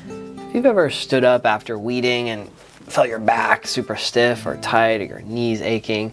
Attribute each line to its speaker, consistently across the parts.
Speaker 1: If you've ever stood up after weeding and felt your back super stiff or tight, or your knees aching,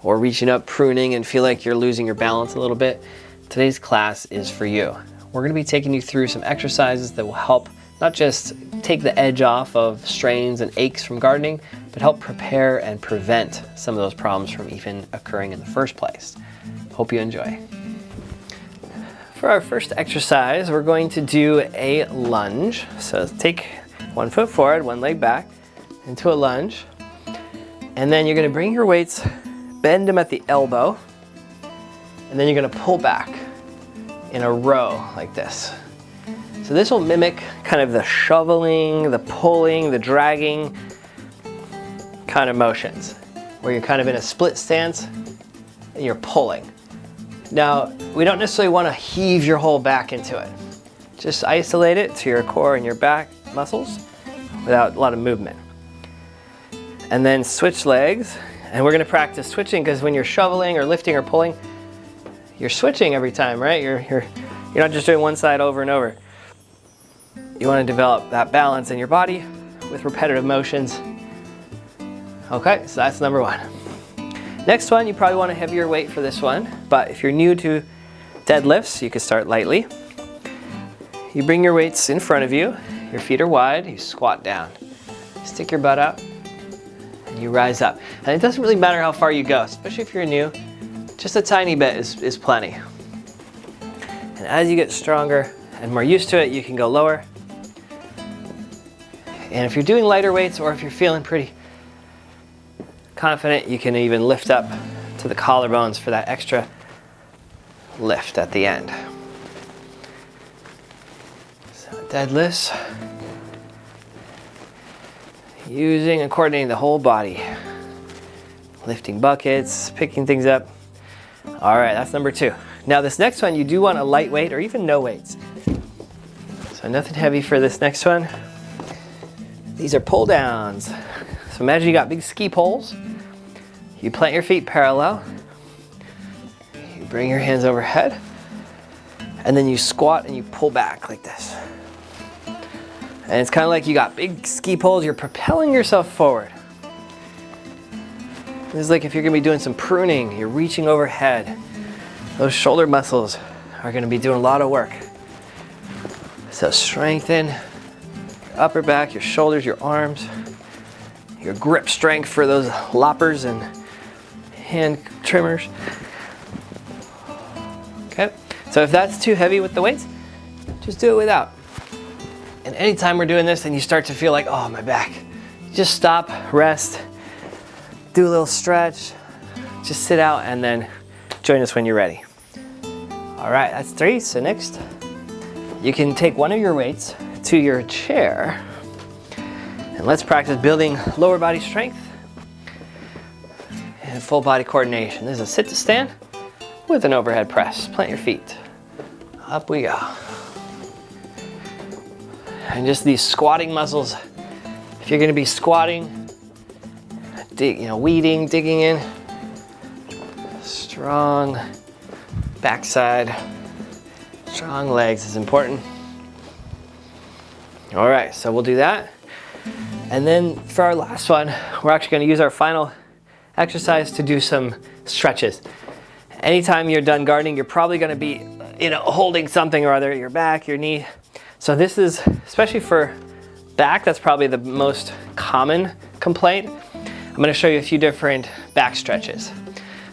Speaker 1: or reaching up pruning and feel like you're losing your balance a little bit, today's class is for you. We're going to be taking you through some exercises that will help not just take the edge off of strains and aches from gardening, but help prepare and prevent some of those problems from even occurring in the first place. Hope you enjoy. For our first exercise, we're going to do a lunge. So take 1 foot forward, 1 leg back, into a lunge. And then you're going to bring your weights, bend them at the elbow, and then you're going to pull back in a row like this. So this will mimic kind of the shoveling, the pulling, the dragging kind of motions, where you're kind of in a split stance and you're pulling. Now, we don't necessarily want to heave your whole back into it. Just isolate it to your core and your back muscles without a lot of movement. And then switch legs. And we're going to practice switching, because when you're shoveling or lifting or pulling, you're switching every time, right? You're not just doing one side over and over. You want to develop that balance in your body with repetitive motions. Okay, so that's number 1. Next one, you probably want a heavier weight for this one, but if you're new to deadlifts, you can start lightly. You bring your weights in front of you, your feet are wide, you squat down. Stick your butt out, and you rise up. And it doesn't really matter how far you go, especially if you're new, just a tiny bit is plenty. And as you get stronger and more used to it, you can go lower. And if you're doing lighter weights, or if you're feeling pretty confident, you can even lift up to the collarbones for that extra lift at the end. So deadlifts, using and coordinating the whole body, lifting buckets, picking things up. All right, that's number 2. Now this next one, you do want a light weight or even no weights. So nothing heavy for this next one. These are pull downs. So imagine you got big ski poles. You plant your feet parallel. You bring your hands overhead. And then you squat and you pull back like this. And it's kind of like you got big ski poles. You're propelling yourself forward. This is like if you're going to be doing some pruning. You're reaching overhead. Those shoulder muscles are going to be doing a lot of work. So strengthen your upper back, your shoulders, your arms. Your grip strength for those loppers and hand trimmers. Okay, so if that's too heavy with the weights, just do it without. And anytime we're doing this and you start to feel like, oh, my back, just stop, rest, do a little stretch, just sit out, and then join us when you're ready. All right, that's 3. So next, you can take one of your weights to your chair. And let's practice building lower body strength and full body coordination. This is a sit to stand with an overhead press. Plant your feet. Up we go. And just these squatting muscles. If you're going to be squatting, weeding, digging in, strong backside, strong legs is important. All right, so we'll do that. And then for our last one, we're actually going to use our final exercise to do some stretches. Anytime you're done gardening, you're probably going to be, holding something or other, your back, your knee. So this is, especially for back, that's probably the most common complaint. I'm going to show you a few different back stretches.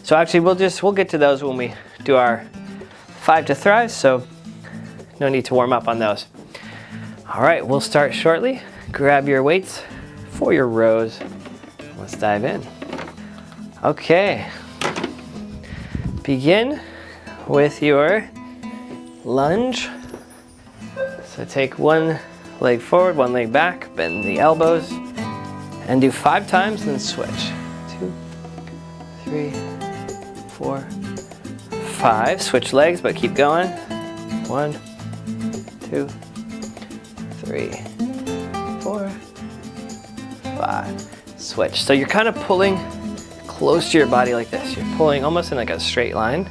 Speaker 1: So actually, we'll get to those when we do our 5 to Thrive. So no need to warm up on those. All right, we'll start shortly. Grab your weights for your rows. Let's dive in. Okay. Begin with your lunge. So take 1 leg forward, 1 leg back, bend the elbows, and do 5 times, then switch. 2, 3, 4, 5. Switch legs, but keep going. 1, 2, 3, 4, 5. Switch. So you're kind of pulling close to your body like this. You're pulling almost in like a straight line.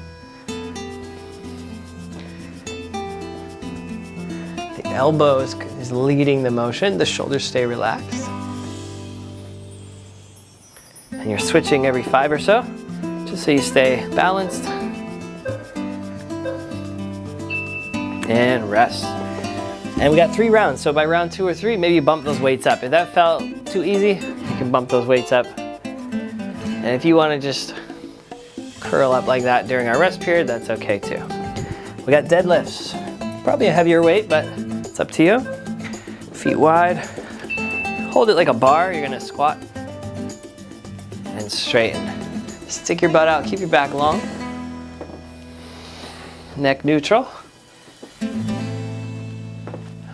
Speaker 1: The elbow is is leading the motion. The shoulders stay relaxed. And you're switching every 5 or so, just so you stay balanced. And rest. And we got 3 rounds, so by round 2 or 3, maybe you bump those weights up. If that felt too easy, you can bump those weights up. And if you want to just curl up like that during our rest period, that's okay too. We got deadlifts. Probably a heavier weight, but it's up to you. Feet wide. Hold it like a bar. You're gonna squat and straighten. Stick your butt out, keep your back long. Neck neutral.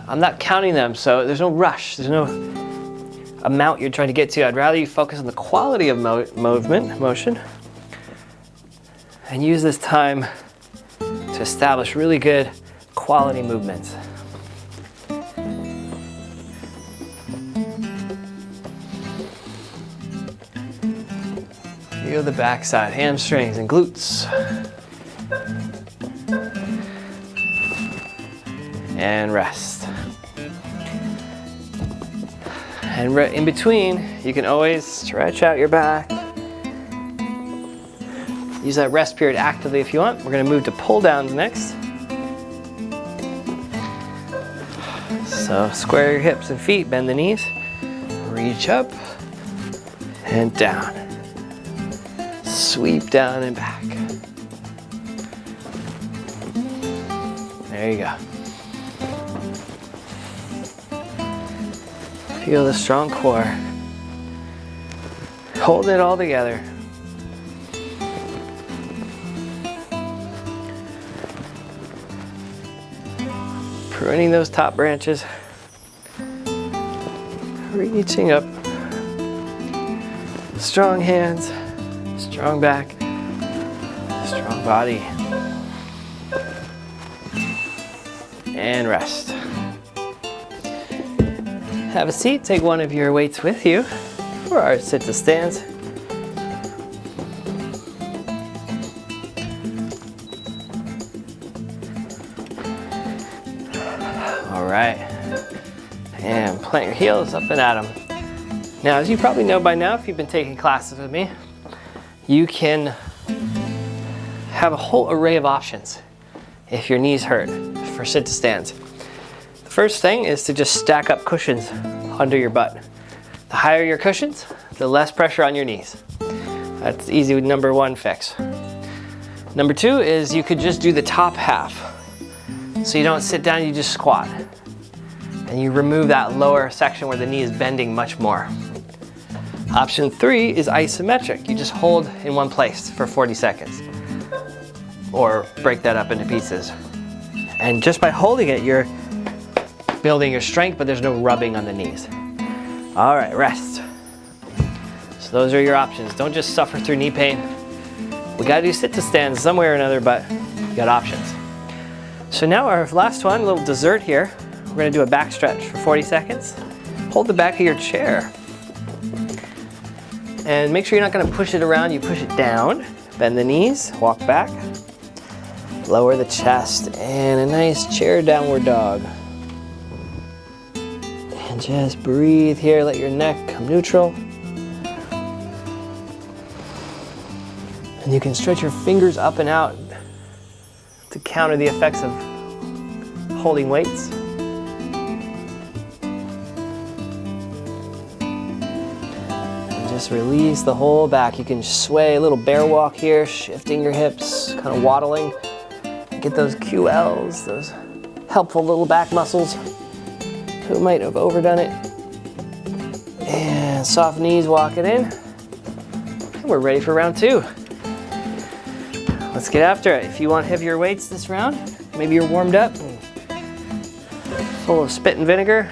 Speaker 1: I'm not counting them, so there's no rush. There's no amount you're trying to get to. I'd rather you focus on the quality of motion, and use this time to establish really good quality movements. Feel the backside, hamstrings and glutes. And rest. And in between, you can always stretch out your back. Use that rest period actively if you want. We're gonna move to pull downs next. So square your hips and feet, bend the knees, reach up and down. Sweep down and back. There you go. Feel the strong core. Hold it all together. Pruning those top branches. Reaching up. Strong hands, strong back, strong body. And rest. Have a seat, take one of your weights with you for our sit to stands. All right, and plant your heels up and at them. Now, as you probably know by now, if you've been taking classes with me, you can have a whole array of options if your knees hurt for sit to stands. The first thing is to just stack up cushions under your butt. The higher your cushions, the less pressure on your knees. That's easy number 1 fix. Number 2 is you could just do the top half. So you don't sit down, you just squat. And you remove that lower section where the knee is bending much more. Option 3 is isometric. You just hold in one place for 40 seconds. Or break that up into pieces. And just by holding it, you're building your strength, but there's no rubbing on the knees. All right, rest. So those are your options. Don't just suffer through knee pain. We gotta do sit to stands some way or another, but you got options. So now our last one, a little dessert here. We're gonna do a back stretch for 40 seconds. Hold the back of your chair. And make sure you're not gonna push it around, you push it down. Bend the knees, walk back. Lower the chest, and a nice chair downward dog. And just breathe here, let your neck come neutral. And you can stretch your fingers up and out to counter the effects of holding weights. And just release the whole back. You can sway a little bear walk here, shifting your hips, kind of waddling. Get those QLs, those helpful little back muscles who might have overdone it. And soft knees, walk it in. And we're ready for round 2. Let's get after it. If you want heavier weights this round, maybe you're warmed up and full of spit and vinegar.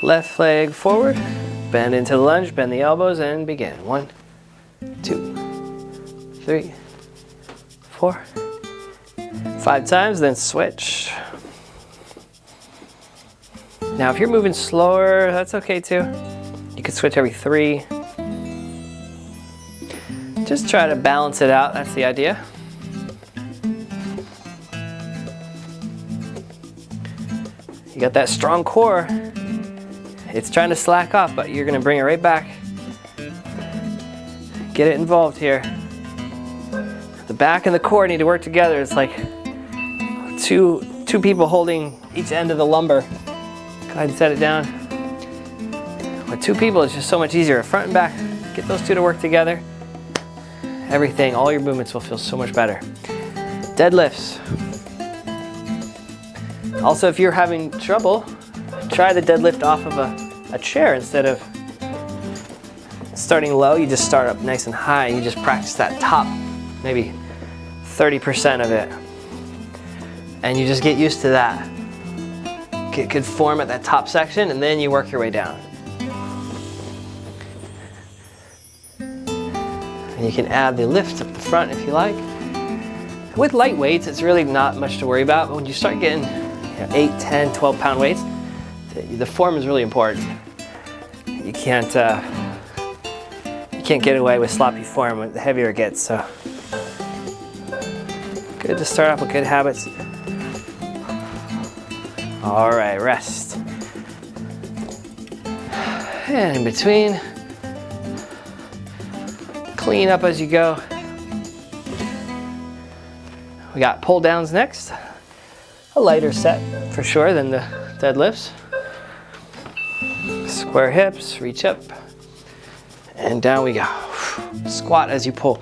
Speaker 1: Left leg forward, bend into the lunge, bend the elbows, and begin. 1, 2, 3, 4, 5 times, then switch. Now, if you're moving slower, that's okay too. You can switch every 3. Just try to balance it out, that's the idea. You got that strong core. It's trying to slack off, but you're gonna bring it right back. Get it involved here. The back and the core need to work together. It's like two people holding each end of the lumber. Go ahead and set it down. With two people, it's just so much easier. Front and back, get those two to work together. Everything, all your movements will feel so much better. Deadlifts. Also, if you're having trouble, try the deadlift off of a chair instead of starting low. You just start up nice and high. You just practice that top, maybe 30% of it. And you just get used to that. Get good form at that top section, and then you work your way down. And you can add the lift up the front if you like. With light weights, it's really not much to worry about, but when you start getting 8, 10, 12 pound weights, the form is really important. You can't get away with sloppy form the heavier it gets, so. Good to start off with good habits. All right, rest. And in between, clean up as you go. We got pull downs next. A lighter set for sure than the deadlifts. Square hips, reach up, and down we go. Squat as you pull.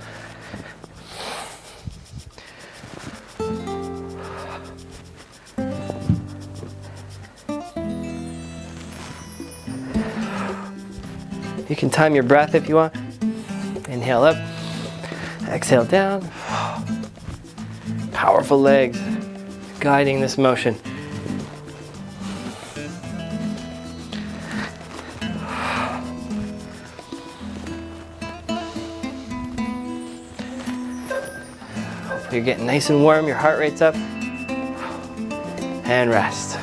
Speaker 1: You can time your breath if you want. Inhale up, exhale down. Powerful legs guiding this motion. Hopefully you're getting nice and warm, your heart rate's up. And rest.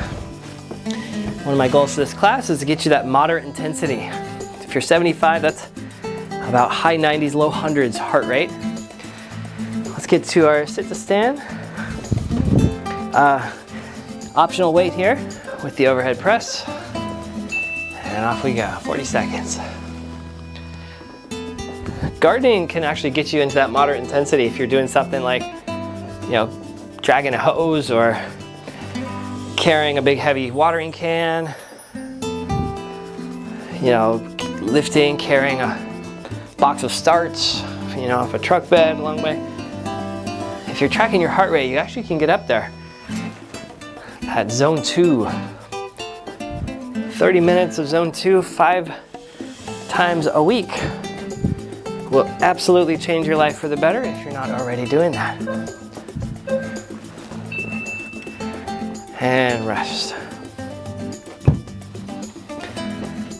Speaker 1: One of my goals for this class is to get you that moderate intensity. If you're 75, that's about high 90s, low 100s heart rate. Let's get to our sit to stand. Optional weight here with the overhead press. And off we go, 40 seconds. Gardening can actually get you into that moderate intensity if you're doing something like, dragging a hose or carrying a big heavy watering can, lifting, carrying a box of starts, off a truck bed a long way. If you're tracking your heart rate, you actually can get up there. At zone 2. 30 minutes of zone 2, 5 times a week will absolutely change your life for the better if you're not already doing that. And rest.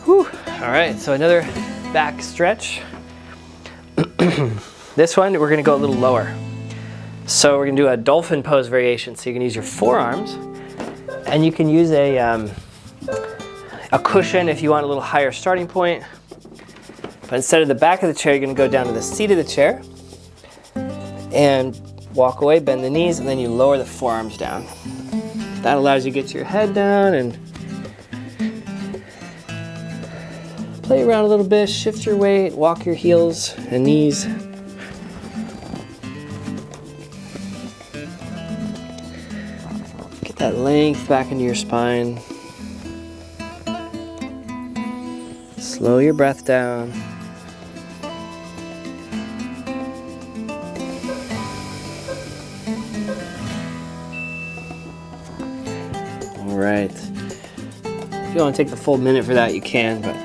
Speaker 1: Whew. All right, so another back stretch. This one, we're gonna go a little lower. So we're gonna do a dolphin pose variation. So you can use your forearms, and you can use a cushion if you want a little higher starting point. But instead of the back of the chair, you're gonna go down to the seat of the chair and walk away, bend the knees, and then you lower the forearms down. That allows you to get your head down and play around a little bit, shift your weight, walk your heels and knees. Get that length back into your spine. Slow your breath down. All right. If you want to take the full minute for that, you can, but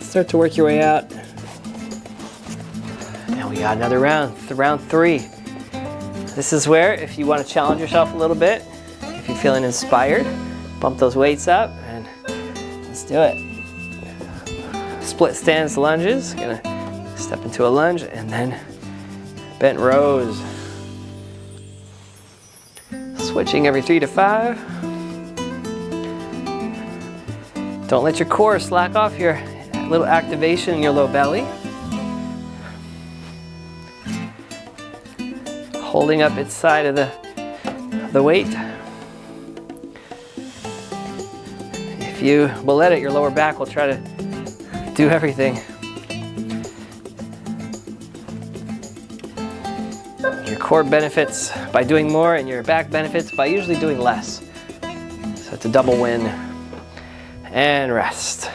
Speaker 1: start to work your way out. And we got another round, round 3. This is where, if you want to challenge yourself a little bit, if you're feeling inspired, bump those weights up and let's do it. Split stance lunges, gonna step into a lunge and then bent rows. Switching every 3 to 5. Don't let your core slack off here. Little activation in your low belly. Holding up its side of the weight. If you will let it, your lower back will try to do everything. Your core benefits by doing more, and your back benefits by usually doing less. So it's a double win. And rest.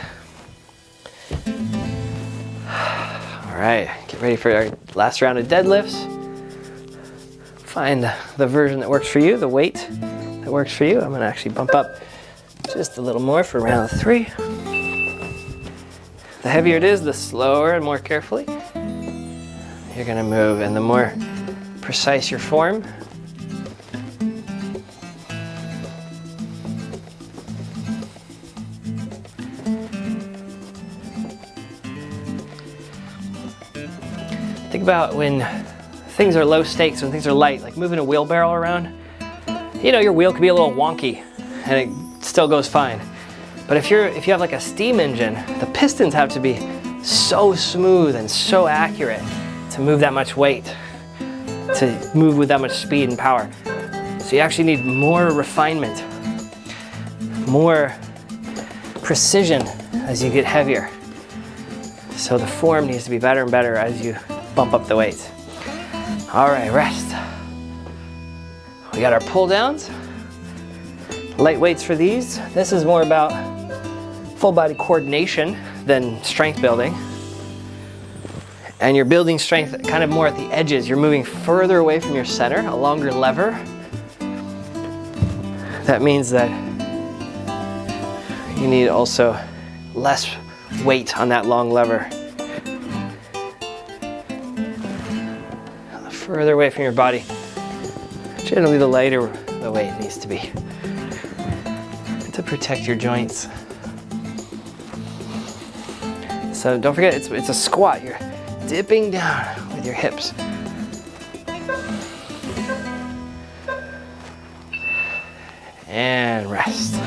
Speaker 1: All right, get ready for our last round of deadlifts. Find the version that works for you, the weight that works for you. I'm gonna actually bump up just a little more for round 3. The heavier it is, the slower and more carefully you're gonna move, and the more precise your form. Think about when things are low stakes, when things are light, like moving a wheelbarrow around. You know, your wheel could be a little wonky and it still goes fine. But if you have like a steam engine, the pistons have to be so smooth and so accurate to move that much weight, to move with that much speed and power. So you actually need more refinement, more precision as you get heavier. So the form needs to be better and better as you bump up the weight. All right, rest. We got our pull downs. Light weights for these. This is more about full body coordination than strength building. And you're building strength kind of more at the edges. You're moving further away from your center, a longer lever. That means that you need also less weight on that long lever. Further away from your body. Generally, the lighter the weight needs to be to protect your joints. So don't forget, it's a squat. You're dipping down with your hips. And rest.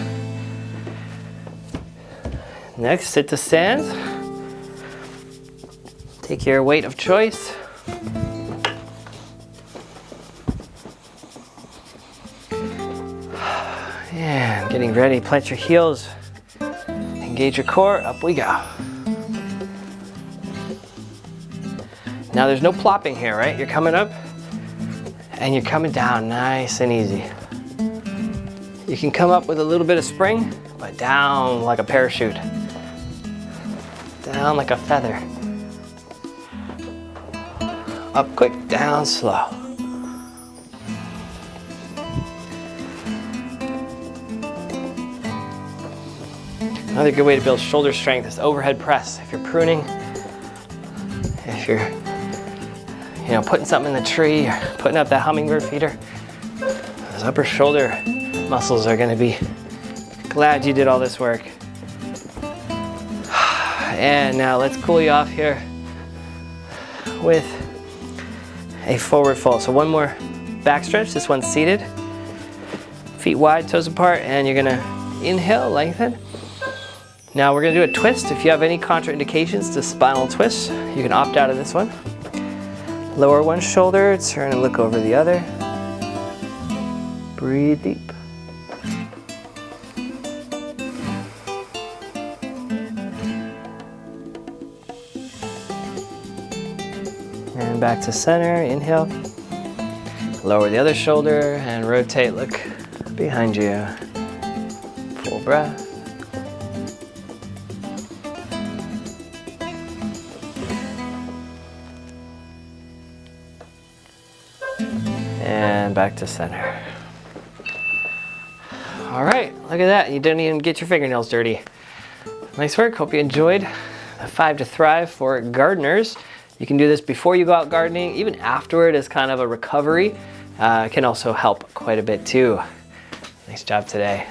Speaker 1: Next, sit to stand. Take your weight of choice. And getting ready, plant your heels, engage your core, up we go. Now there's no plopping here, right? You're coming up and you're coming down nice and easy. You can come up with a little bit of spring, but down like a parachute. Down like a feather. Up quick, down slow. Another good way to build shoulder strength is overhead press. If you're pruning, if you're putting something in the tree or putting up that hummingbird feeder, those upper shoulder muscles are going to be glad you did all this work. And now let's cool you off here with a forward fold. So one more back stretch. This one's seated, feet wide, toes apart, and you're going to inhale, lengthen. Now we're going to do a twist. If you have any contraindications to spinal twists, you can opt out of this one. Lower one shoulder, turn and look over the other. Breathe deep. And back to center, inhale. Lower the other shoulder and rotate, look behind you. Full breath. And back to center. All right, look at that. You didn't even get your fingernails dirty. Nice work, hope you enjoyed the 5 to Thrive for gardeners. You can do this before you go out gardening, even afterward as kind of a recovery. It can also help quite a bit too. Nice job today.